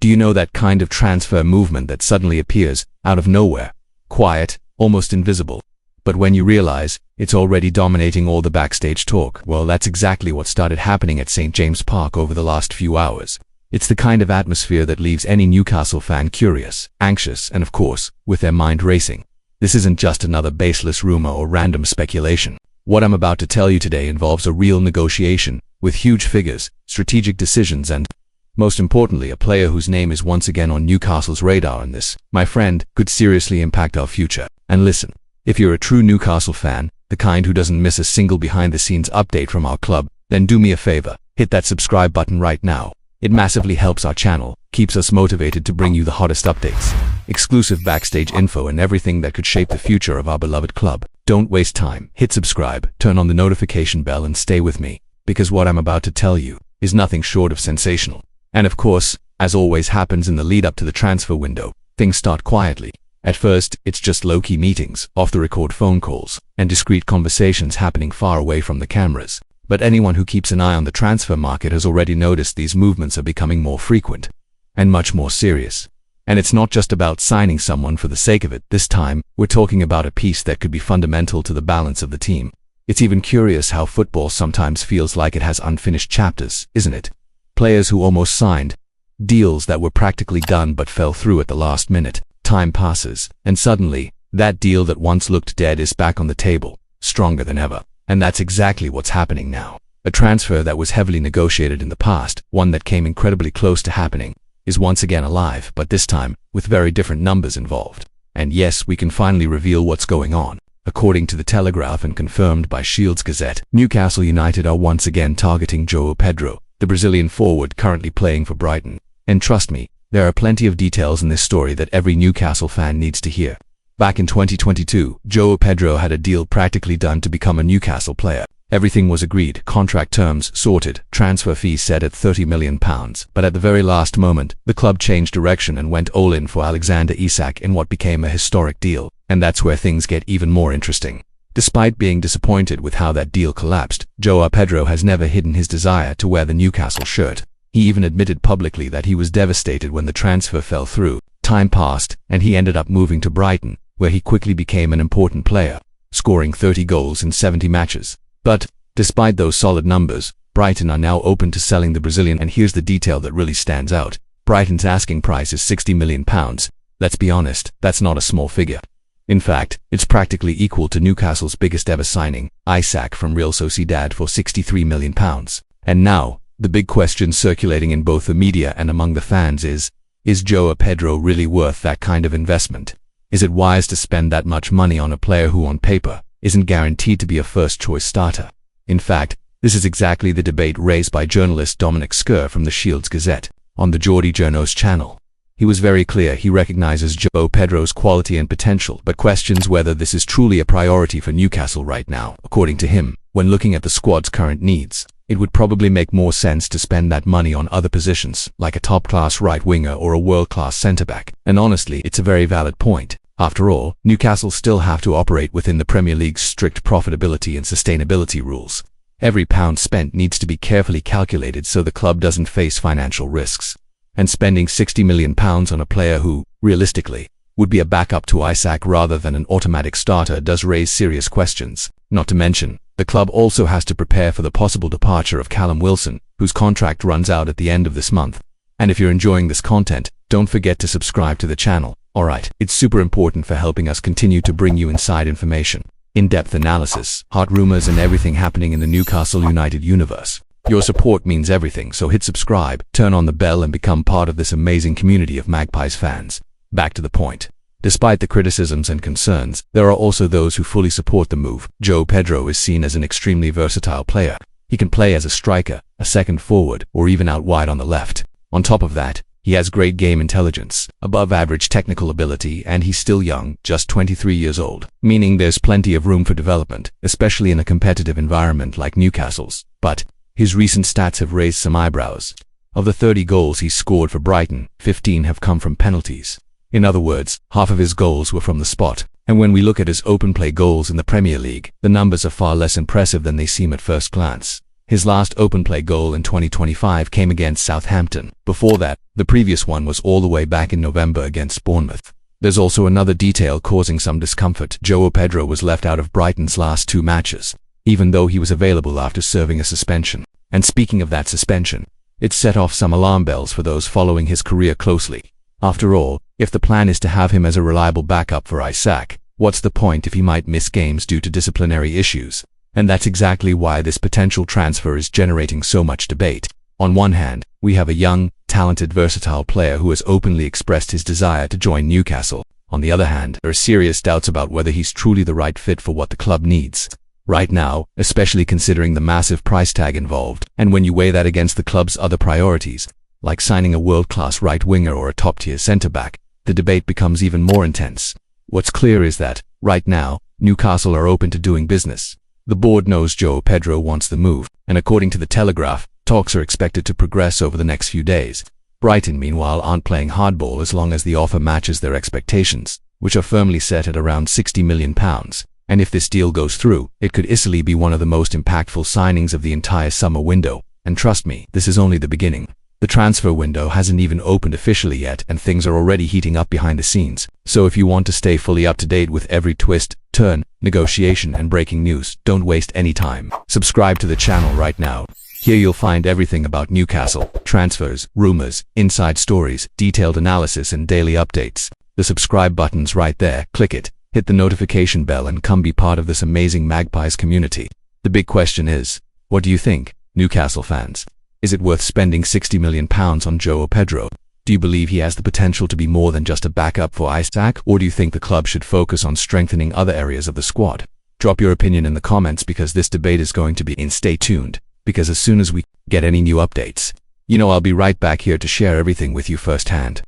Do you know that kind of transfer movement that suddenly appears out of nowhere? Quiet, almost invisible. But when you realize it's already dominating all the backstage talk, well, that's exactly what started happening at St. James Park over the last few hours. It's the kind of atmosphere that leaves any Newcastle fan curious, anxious, and of course, with their mind racing. This isn't just another baseless rumor or random speculation. What I'm about to tell you today involves a real negotiation, with huge figures, strategic decisions, and, most importantly, a player whose name is once again on Newcastle's radar, and this, my friend, could seriously impact our future. And listen, if you're a true Newcastle fan, the kind who doesn't miss a single behind-the-scenes update from our club, then do me a favor, hit that subscribe button right now. It massively helps our channel, keeps us motivated to bring you the hottest updates, exclusive backstage info, and everything that could shape the future of our beloved club. Don't waste time, hit subscribe, turn on the notification bell, and stay with me, because what I'm about to tell you is nothing short of sensational. And of course, as always happens in the lead up to the transfer window, things start quietly. At first, it's just low-key meetings, off-the-record phone calls, and discreet conversations happening far away from the cameras. But anyone who keeps an eye on the transfer market has already noticed these movements are becoming more frequent and much more serious. And it's not just about signing someone for the sake of it. This time, we're talking about a piece that could be fundamental to the balance of the team. It's even curious how football sometimes feels like it has unfinished chapters, isn't it? Players who almost signed, deals that were practically done but fell through at the last minute. Time passes, and suddenly, that deal that once looked dead is back on the table, stronger than ever. And that's exactly what's happening now. A transfer that was heavily negotiated in the past, one that came incredibly close to happening, is once again alive, but this time, with very different numbers involved. And yes, we can finally reveal what's going on. According to the Telegraph and confirmed by Shields Gazette, Newcastle United are once again targeting João Pedro, the Brazilian forward currently playing for Brighton. And trust me, there are plenty of details in this story that every Newcastle fan needs to hear. Back in 2022, João Pedro had a deal practically done to become a Newcastle player. Everything was agreed, contract terms sorted, transfer fees set at £30 million. But at the very last moment, the club changed direction and went all in for Alexander Isak in what became a historic deal. And that's where things get even more interesting. Despite being disappointed with how that deal collapsed, João Pedro has never hidden his desire to wear the Newcastle shirt. He even admitted publicly that he was devastated when the transfer fell through. Time passed, and he ended up moving to Brighton, where he quickly became an important player, scoring 30 goals in 70 matches. But, despite those solid numbers, Brighton are now open to selling the Brazilian, and here's the detail that really stands out. Brighton's asking price is £60 million. Let's be honest, that's not a small figure. In fact, it's practically equal to Newcastle's biggest ever signing, Isak from Real Sociedad, for £63 million. And now, the big question circulating in both the media and among the fans is João Pedro really worth that kind of investment? Is it wise to spend that much money on a player who on paper isn't guaranteed to be a first-choice starter? In fact, this is exactly the debate raised by journalist Dominic Skur from the Shields Gazette on the Geordie Journo's channel. He was very clear he recognizes João Pedro's quality and potential, but questions whether this is truly a priority for Newcastle right now. According to him, when looking at the squad's current needs, it would probably make more sense to spend that money on other positions, like a top-class right winger or a world-class centre-back. And honestly, it's a very valid point. After all, Newcastle still have to operate within the Premier League's strict profitability and sustainability rules. Every pound spent needs to be carefully calculated so the club doesn't face financial risks. And spending £60 million on a player who, realistically, would be a backup to Isak rather than an automatic starter does raise serious questions. Not to mention, the club also has to prepare for the possible departure of Callum Wilson, whose contract runs out at the end of this month. And if you're enjoying this content, don't forget to subscribe to the channel. Alright, it's super important for helping us continue to bring you inside information, in-depth analysis, hot rumors, and everything happening in the Newcastle United universe. Your support means everything, so hit subscribe, turn on the bell, and become part of this amazing community of Magpies fans. Back to the point. Despite the criticisms and concerns, there are also those who fully support the move. João Pedro is seen as an extremely versatile player. He can play as a striker, a second forward, or even out wide on the left. On top of that, he has great game intelligence, above-average technical ability, and he's still young, just 23 years old, meaning there's plenty of room for development, especially in a competitive environment like Newcastle's. But his recent stats have raised some eyebrows. Of the 30 goals he's scored for Brighton, 15 have come from penalties. In other words, half of his goals were from the spot. And when we look at his open play goals in the Premier League, the numbers are far less impressive than they seem at first glance. His last open play goal in 2025 came against Southampton. Before that, the previous one was all the way back in November against Bournemouth. There's also another detail causing some discomfort. João Pedro was left out of Brighton's last 2 matches, even though he was available after serving a suspension. And speaking of that suspension, it set off some alarm bells for those following his career closely. After all, if the plan is to have him as a reliable backup for Isaac, what's the point if he might miss games due to disciplinary issues? And that's exactly why this potential transfer is generating so much debate. On one hand, we have a young, talented, versatile player who has openly expressed his desire to join Newcastle. On the other hand, there are serious doubts about whether he's truly the right fit for what the club needs right now, especially considering the massive price tag involved. And when you weigh that against the club's other priorities, like signing a world-class right winger or a top-tier centre-back, the debate becomes even more intense. What's clear is that, right now, Newcastle are open to doing business. The board knows João Pedro wants the move, and according to the Telegraph, talks are expected to progress over the next few days. Brighton, meanwhile, aren't playing hardball as long as the offer matches their expectations, which are firmly set at around £60 million. And if this deal goes through, it could easily be one of the most impactful signings of the entire summer window. And trust me, this is only the beginning. The transfer window hasn't even opened officially yet, and things are already heating up behind the scenes. So if you want to stay fully up to date with every twist, turn, negotiation and breaking news, don't waste any time. Subscribe to the channel right now. Here you'll find everything about Newcastle, transfers, rumors, inside stories, detailed analysis and daily updates. The subscribe button's right there, click it, hit the notification bell and come be part of this amazing Magpies community. The big question is, what do you think, Newcastle fans? Is it worth spending £60 million on João Pedro? Do you believe he has the potential to be more than just a backup for Isaac, or do you think the club should focus on strengthening other areas of the squad? Drop your opinion in the comments because this debate is going to be in. Stay tuned, because as soon as we get any new updates, I'll be right back here to share everything with you firsthand.